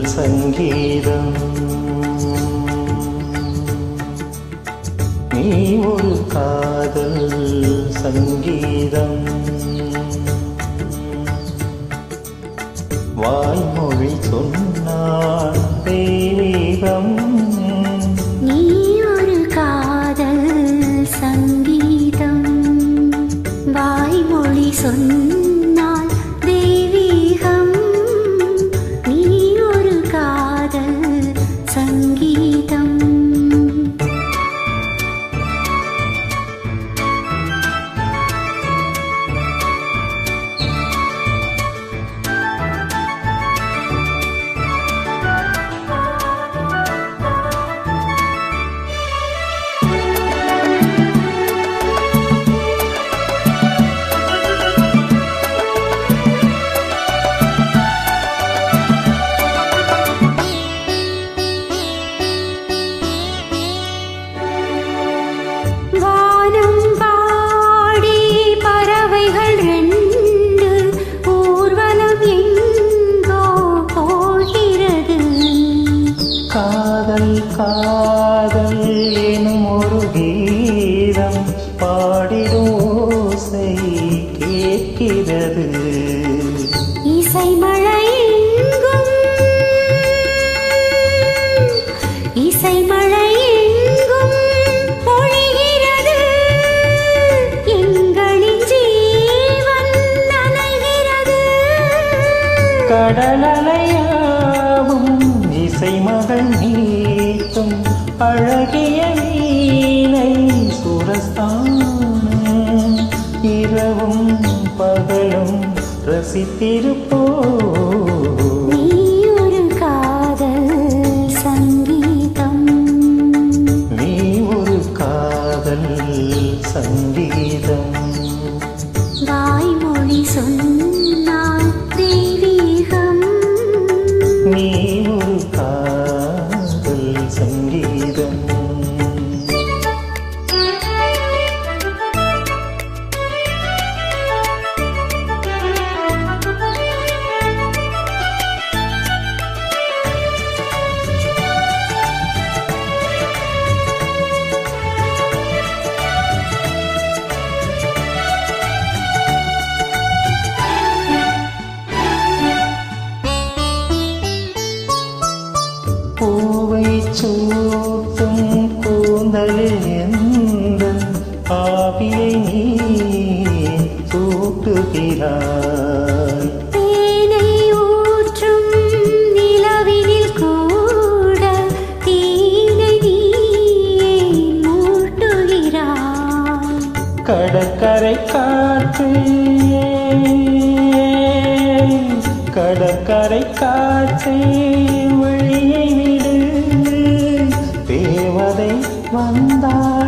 சங்கீதம் நீ ஒரு காதல் சங்கீதம் வாய்மொழி சொன்னால் தெய்வீகம் நீ ஒரு காதல் சங்கீதம் வாய்மொழி சொன்னால் தெய்வீகம் நீ ஒரு காதல் சங்கீதம் காதல் எனும் ஒரு கீதம் பாடிடும் ஓசை கேட்கிறது இசை மழை எங்கும் இசை மழை எங்கும் பொழிகிறது எங்களின் ஜீவன் நனைகிறது கடலலையாவும் இசை மகள் நீட்டும் அழகிய வீணை சுரஸ்தானம் இரவும் பகலும் ரசித்திருப்போ நீ ஒரு காதல் சங்கீதம் நீ ஒரு காதல் சங்கீதம் வாய்மொழி சொன்னால் தெய்வீகம் நீ ஒரு காதல் சங்கீதம் பூவை சூட்டும் கூந்தலில் எந்த ஆவியை நீ சூட்டுகிறாய் தேனை ஊற்றும் நிலவினில் கூட தீனை நீயே மூட்டுகிறாய் கடற்கரை காற்று கடற்கரை காற்றை வழியை விடு தேவதை வந்தாள்